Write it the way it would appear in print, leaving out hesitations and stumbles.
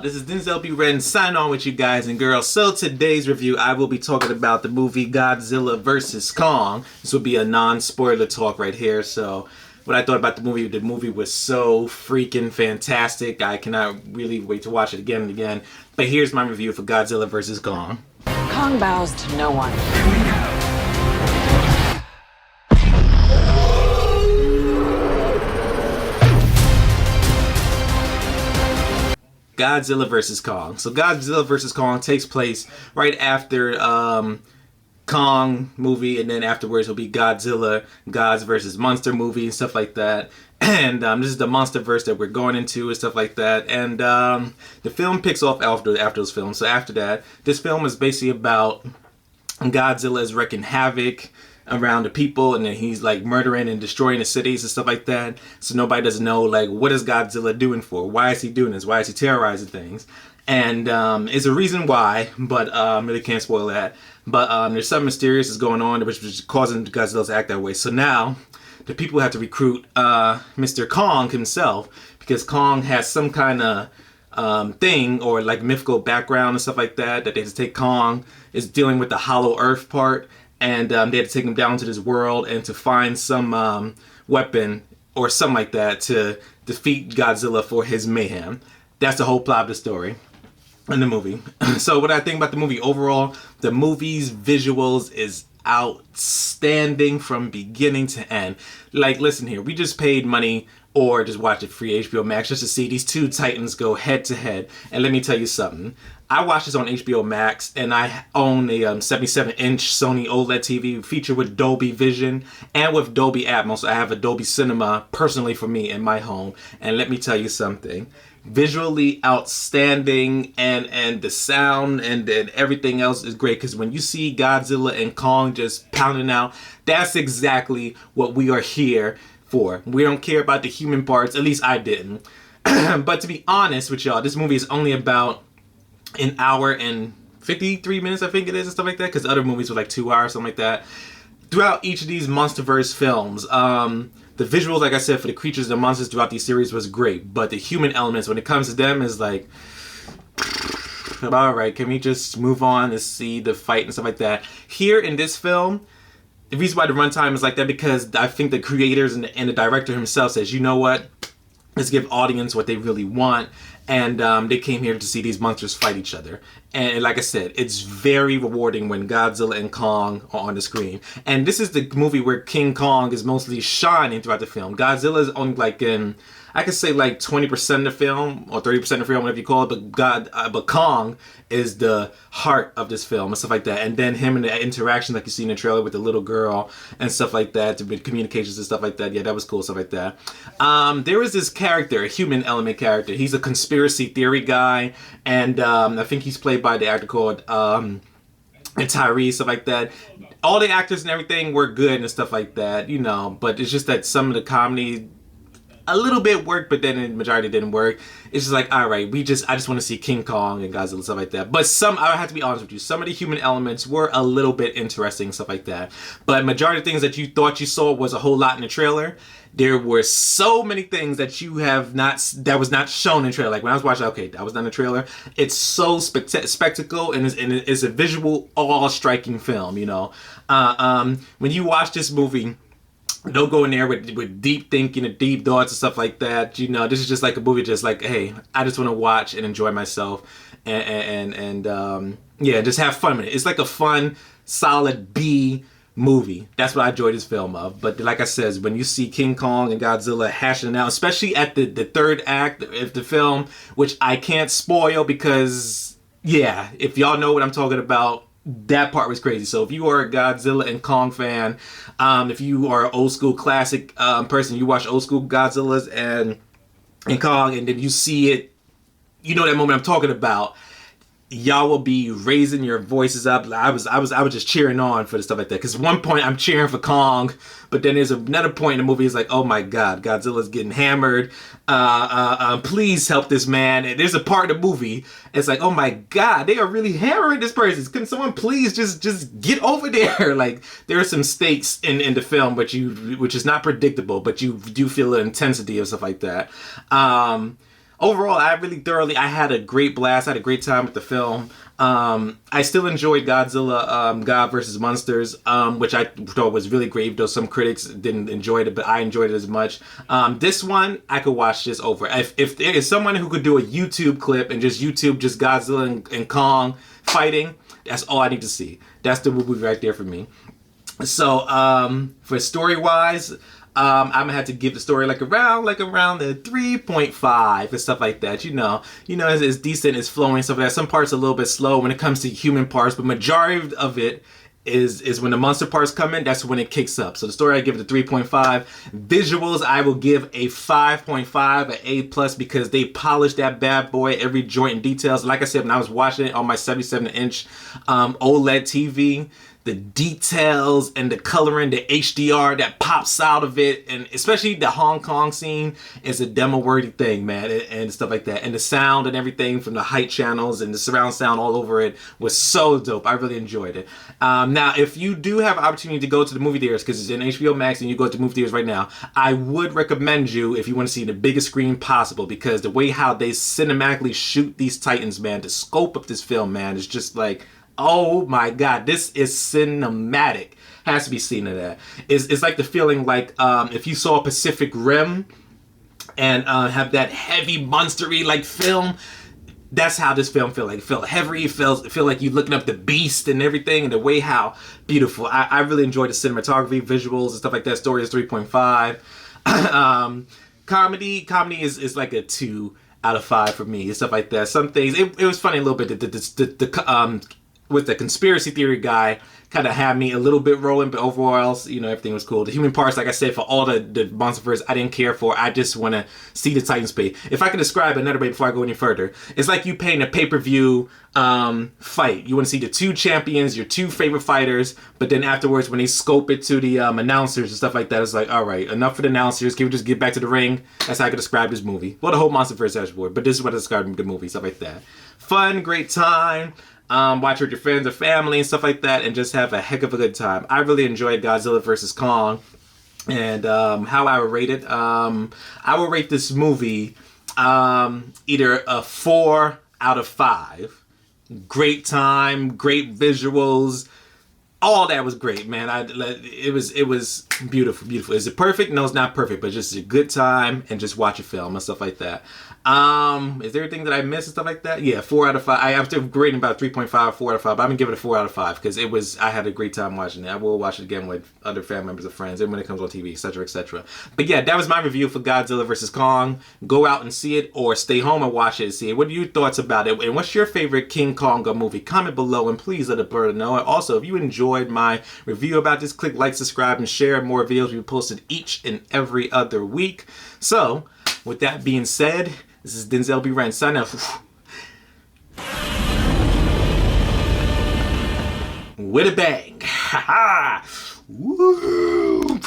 This is Denzel B. Redden signing on with you guys and girls. So today's review, I will be talking about the movie Godzilla vs. Kong. This will be a non-spoiler talk right here. So what I thought about the movie was so freaking fantastic. I cannot really wait to watch it again and again. But here's my review for Godzilla vs. Kong. Kong bows to no one. Godzilla vs. Kong. So Godzilla vs. Kong takes place right after Kong movie, and then afterwards will be Godzilla, Gods vs. Monster movie and stuff like that. And this is the monster verse that we're going into and stuff like that. And the film picks off after those films. So after that, this film is basically about Godzilla is wreaking havoc around the people, and then he's like murdering and destroying the cities and stuff like that. So nobody doesn't know, like, what is Godzilla doing for? Why is he doing this? Why is he terrorizing things? And it's a reason why, but really can't spoil that. But there's something mysterious is going on which is causing Godzilla to act that way. So now the people have to recruit Mr. Kong himself, because Kong has some kind of thing or like mythical background and stuff like that they have to take. Kong is dealing with the hollow earth part. And they had to take him down to this world and to find some weapon or something like that to defeat Godzilla for his mayhem. That's the whole plot of the story in the movie. So what I think about the movie overall, the movie's visuals is outstanding from beginning to end. Like, listen here, we just paid money or just watch it free HBO Max just to see these two titans go head to head. And let me tell you something. I watched this on HBO Max, and I own a 77-inch Sony OLED TV featured with Dolby Vision and with Dolby Atmos. I have a Dolby Cinema personally for me in my home. And let me tell you something. Visually outstanding, and the sound and everything else is great, because when you see Godzilla and Kong just pounding out, that's exactly what we are here for. We don't care about the human parts, at least I didn't. But to be honest with y'all, this movie is only about an hour and 53 minutes, I think it is, and stuff like that, because other movies were like 2 hours, something like that. Throughout each of these MonsterVerse films, the visuals, like I said, for the creatures and the monsters throughout these series was great, but the human elements, when it comes to them, is like, alright, can we just move on and see the fight and stuff like that? Here in this film, the reason why the runtime is like that, because I think the creators and the director himself says, you know what, let's give audience what they really want. And they came here to see these monsters fight each other. And like I said, it's very rewarding when Godzilla and Kong are on the screen. And this is the movie where King Kong is mostly shining throughout the film. Godzilla is only like in, I could say like 20% of the film, or 30% of the film, whatever you call it. But Kong is the heart of this film and stuff like that. And then him and the interaction like you see in the trailer with the little girl and stuff like that, to communications and stuff like that. Yeah, that was cool, stuff like that. There is this character, a human element character. He's a conspiracy theory guy, and I think he's played by the actor called Tyree, stuff like that. All the actors and everything were good and stuff like that, you know, but it's just that some of the comedy a little bit worked, but then the majority didn't work. It's just like, all right, I just want to see King Kong and Godzilla and stuff like that. But I have to be honest with you, some of the human elements were a little bit interesting and stuff like that. But majority of things that you thought you saw was a whole lot in the trailer. There were so many things that that was not shown in the trailer. Like when I was watching, okay, that was not in the trailer. It's so spectacle, and it's a visual, awe-striking film, you know. When you watch this movie, don't go in there with deep thinking and deep thoughts and stuff like that. You know, this is just like a movie, just like, hey, I just want to watch and enjoy myself, and yeah, just have fun with it. It's like a fun, solid B movie. That's what I enjoyed this film of. But like I said, when you see King Kong and Godzilla hashing it out, especially at the third act of the film, which I can't spoil because, yeah, if y'all know what I'm talking about, that part was crazy. So if you are a Godzilla and Kong fan, if you are an old school classic person, you watch old school Godzillas and Kong, and then you see it, you know that moment I'm talking about. y'all will be raising your voices up. I was just cheering on for the stuff like that. Because at one point I'm cheering for Kong, but then there's another point in the movie. It's like, oh my God, Godzilla's getting hammered. Please help this man. And there's a part of the movie. It's like, oh my God, they are really hammering this person. Can someone please just get over there? Like, there are some stakes in the film, which is not predictable, but you do feel the intensity of stuff like that. Overall, I had a great blast. I had a great time with the film. I still enjoyed Godzilla, God vs. Monsters, which I thought was really great, though some critics didn't enjoy it, but I enjoyed it as much. This one, I could watch this over. If there is someone who could do a YouTube clip and just YouTube just Godzilla and Kong fighting, that's all I need to see. That's the movie right there for me. So, for story-wise, I'm gonna have to give the story like around the 3.5 and stuff like that. You know, it's decent, it's flowing, stuff like that. Some parts are a little bit slow when it comes to human parts, but majority of it is when the monster parts come in. That's when it kicks up. So the story, I give it a 3.5. Visuals, I will give a 5.5, an A+, because they polished that bad boy, every joint and details. Like I said, when I was watching it on my 77-inch OLED TV, the details and the coloring, the HDR that pops out of it, and especially the Hong Kong scene is a demo-worthy thing, man, and stuff like that. And the sound and everything from the height channels and the surround sound all over it was so dope. I really enjoyed it. Now, if you do have an opportunity to go to the movie theaters, because it's in HBO Max and you go to the movie theaters right now, I would recommend you, if you want to see the biggest screen possible, because the way how they cinematically shoot these Titans, man, the scope of this film, man, is just like, oh my God, this is cinematic. Has to be seen in that. It's like the feeling like if you saw Pacific Rim and have that heavy monstery like film. That's how this film felt like. It felt heavy. It felt like you looking up the beast and everything, and the way how beautiful. I really enjoyed the cinematography, visuals, and stuff like that. Story is 3.5. Comedy is like a 2 out of 5 for me and stuff like that. Some things it was funny a little bit. With the conspiracy theory guy, kind of had me a little bit rolling, but overall, everything was cool. The human parts, like I said, for all the monsterverse, I didn't care for. I just want to see the Titans play. If I can describe another way before I go any further, it's like you paying a pay-per-view fight. You want to see the two champions, your two favorite fighters, but then afterwards, when they scope it to the announcers and stuff like that, it's like, all right, enough for the announcers. Can we just get back to the ring? That's how I can describe this movie. Well, the whole monsterverse dashboard, but this is what I described the movie, stuff like that. Fun, great time. Watch with your friends or family and stuff like that, and just have a heck of a good time. I really enjoyed Godzilla vs. Kong, and how I would rate it. I would rate this movie either a 4 out of 5. Great time, great visuals. All that was great, man. It was beautiful. Is it perfect? No, it's not perfect, but just a good time and just watch a film and stuff like that. Is there anything that I missed and stuff like that? Yeah, 4 out of 5. I'm still grading about 3.5, 4 out of 5, but I'm gonna give it a 4 out of 5 because I had a great time watching it. I will watch it again with other family members or friends, and when it comes on TV, etc., etc. But yeah, that was my review for Godzilla vs. Kong. Go out and see it, or stay home and watch it and see it. What are your thoughts about it? And what's your favorite King Kong movie? Comment below, and please let a brother know. And also, if you enjoyed my review about this, click like, subscribe, and share. More videos we posted each and every other week. So, with that being said, this is Denzel B. Wren signing off with a bang. Ha ha! Woo!